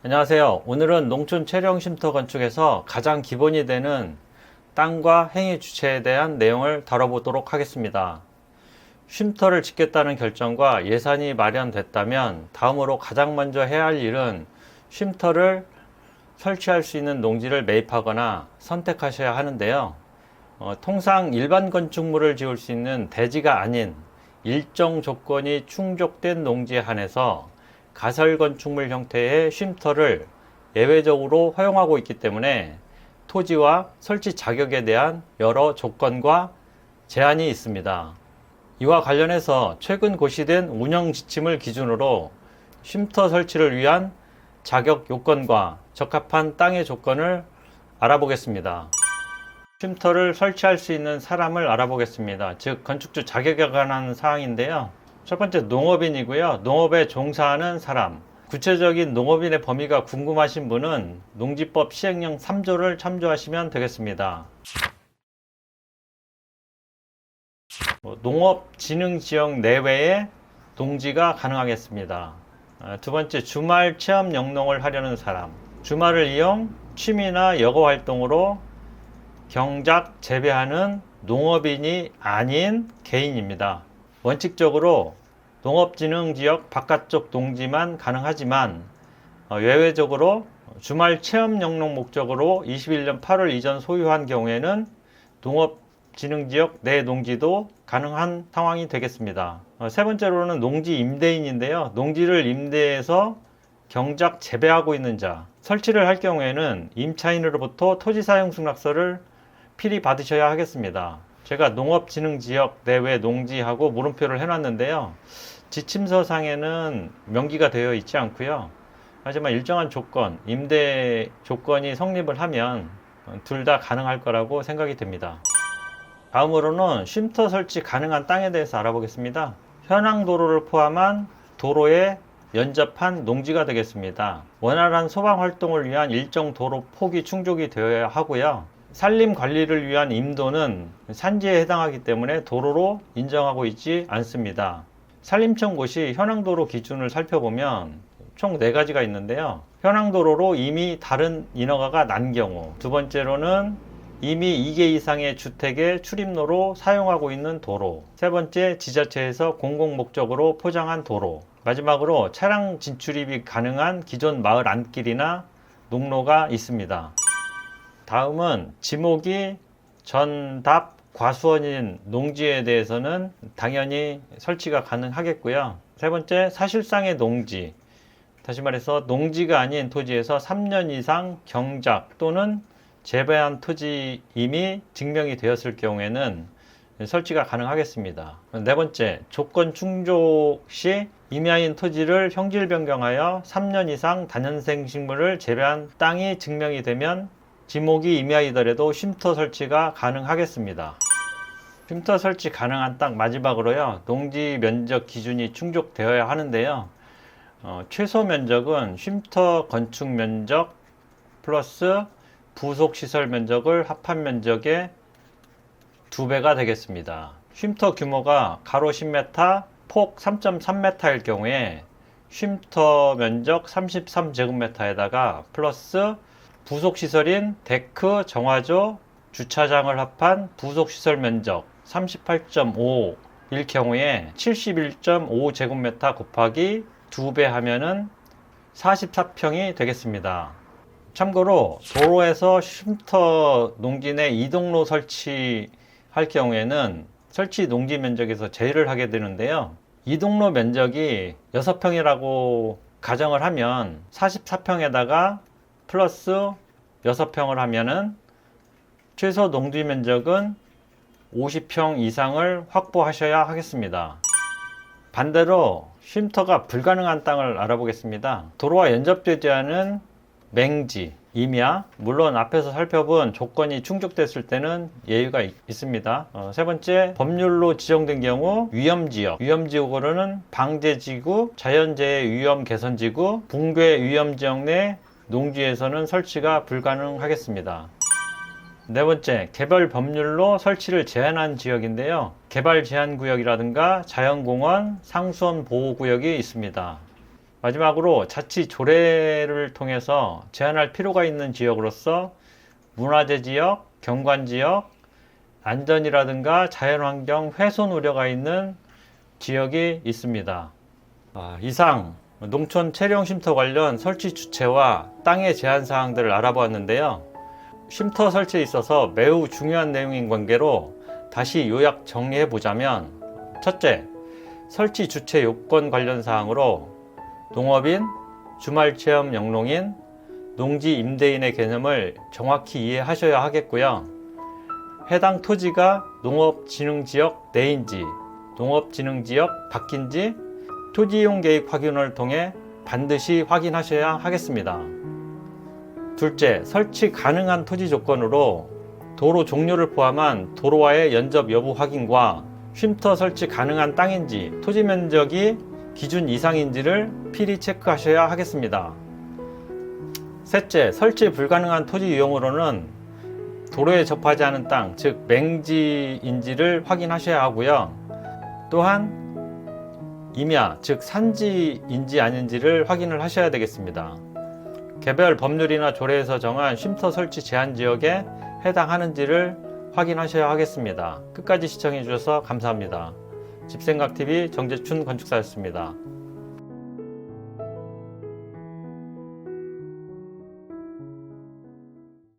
안녕하세요. 오늘은 농촌 체령 쉼터 건축에서 가장 기본이 되는 땅과 행위 주체에 대한 내용을 다뤄보도록 하겠습니다. 쉼터를 짓겠다는 결정과 예산이 마련됐다면 다음으로 가장 먼저 해야 할 일은 쉼터를 설치할 수 있는 농지를 매입하거나 선택하셔야 하는데요. 통상 일반 건축물을 지을 수 있는 대지가 아닌 일정 조건이 충족된 농지에 한해서 가설 건축물 형태의 쉼터를 예외적으로 허용하고 있기 때문에 토지와 설치 자격에 대한 여러 조건과 제한이 있습니다. 이와 관련해서 최근 고시된 운영 지침을 기준으로 쉼터 설치를 위한 자격 요건과 적합한 땅의 조건을 알아보겠습니다. 쉼터를 설치할 수 있는 사람을 알아보겠습니다. 즉 건축주 자격에 관한 사항인데요. 첫 번째 농업인이고요. 농업에 종사하는 사람. 구체적인 농업인의 범위가 궁금하신 분은 농지법 시행령 3조를 참조하시면 되겠습니다. 농업진흥지역 내외의 농지가 가능하겠습니다. 두 번째 주말 체험 영농을 하려는 사람. 주말을 이용 취미나 여가 활동으로 경작 재배하는 농업인이 아닌 개인입니다. 원칙적으로 농업진흥지역 바깥쪽 농지만 가능하지만 예외적으로 주말 체험 영농 목적으로 21년 8월 이전 소유한 경우에는 농업진흥지역 내 농지도 가능한 상황이 되겠습니다. 세 번째로는 농지 임대인인데요. 농지를 임대해서 경작 재배하고 있는 자. 설치를 할 경우에는 임차인으로부터 토지사용승낙서를 필히 받으셔야 하겠습니다. 제가 농업진흥지역 내외 농지하고 물음표를 해놨는데요. 지침서상에는 명기가 되어 있지 않고요. 하지만 일정한 조건, 임대 조건이 성립을 하면 둘 다 가능할 거라고 생각이 됩니다. 다음으로는 쉼터 설치 가능한 땅에 대해서 알아보겠습니다. 현황 도로를 포함한 도로에 연접한 농지가 되겠습니다. 원활한 소방 활동을 위한 일정 도로 폭이 충족이 되어야 하고요. 산림 관리를 위한 임도는 산지에 해당하기 때문에 도로로 인정하고 있지 않습니다. 산림청고시 현황도로 기준을 살펴보면 총 4가지가 있는데요. 현황도로로 이미 다른 인허가가 난 경우, 두 번째로는 이미 2개 이상의 주택의 출입로로 사용하고 있는 도로, 세 번째 지자체에서 공공목적으로 포장한 도로, 마지막으로 차량 진출입이 가능한 기존 마을 안길이나 농로가 있습니다. 다음은 지목이 전답 과수원인 농지에 대해서는 당연히 설치가 가능하겠고요. 세 번째, 사실상의 농지. 다시 말해서 농지가 아닌 토지에서 3년 이상 경작 또는 재배한 토지 이미 증명이 되었을 경우에는 설치가 가능하겠습니다. 네 번째, 조건 충족 시 임야인 토지를 형질 변경하여 3년 이상 다년생 식물을 재배한 땅이 증명이 되면 지목이 임야이더라도 쉼터 설치가 가능하겠습니다. 쉼터 설치 가능한 땅 마지막으로요. 농지 면적 기준이 충족되어야 하는데요. 최소 면적은 쉼터 건축 면적 플러스 부속 시설 면적을 합한 면적의 2배가 되겠습니다. 쉼터 규모가 가로 10m, 폭 3.3m일 경우에 쉼터 면적 33제곱미터에다가 플러스 부속시설인 데크, 정화조, 주차장을 합한 부속시설 면적 38.5일 경우에 71.5제곱미터 곱하기 2배 하면은 44평이 되겠습니다. 참고로 도로에서 쉼터 농지 내 이동로 설치할 경우에는 설치 농지 면적에서 제외를 하게 되는데요. 이동로 면적이 6평이라고 가정을 하면 44평에다가 플러스 6평을 하면은 최소 농지 면적은 50평 이상을 확보하셔야 하겠습니다. 반대로 쉼터가 불가능한 땅을 알아보겠습니다. 도로와 연접되지 않은 맹지, 임야, 물론 앞에서 살펴본 조건이 충족됐을 때는 예외가 있습니다. 세 번째, 법률로 지정된 경우 위험지역, 위험지역으로는 방제지구, 자연재해 위험 개선지구, 붕괴 위험지역 내 농지에서는 설치가 불가능하겠습니다. 네 번째, 개발 법률로 설치를 제한한 지역인데요. 개발 제한 구역이라든가 자연공원, 상수원 보호구역이 있습니다. 마지막으로 자치 조례를 통해서 제한할 필요가 있는 지역으로서 문화재 지역, 경관 지역, 안전이라든가 자연환경 훼손 우려가 있는 지역이 있습니다. 이상 농촌 체령 쉼터 관련 설치 주체와 땅의 제한 사항들을 알아보았는데요. 쉼터 설치에 있어서 매우 중요한 내용인 관계로 다시 요약 정리해 보자면, 첫째, 설치 주체 요건 관련 사항으로 농업인, 주말체험 영농인, 농지 임대인의 개념을 정확히 이해하셔야 하겠고요. 해당 토지가 농업진흥지역 내인지, 농업진흥지역 밖인지 토지이용 계획 확인을 통해 반드시 확인하셔야 하겠습니다. 둘째, 설치 가능한 토지 조건으로 도로 종료를 포함한 도로와의 연접 여부 확인과 쉼터 설치 가능한 땅인지, 토지 면적이 기준 이상인지를 필히 체크하셔야 하겠습니다. 셋째, 설치 불가능한 토지 유형으로는 도로에 접하지 않은 땅, 즉 맹지인지를 확인하셔야 하고요. 또한 임야, 즉 산지인지 아닌지를 확인을 하셔야 되겠습니다. 개별 법률이나 조례에서 정한 쉼터 설치 제한 지역에 해당하는지를 확인하셔야 하겠습니다. 끝까지 시청해 주셔서 감사합니다. 집생각TV 정재춘 건축사였습니다.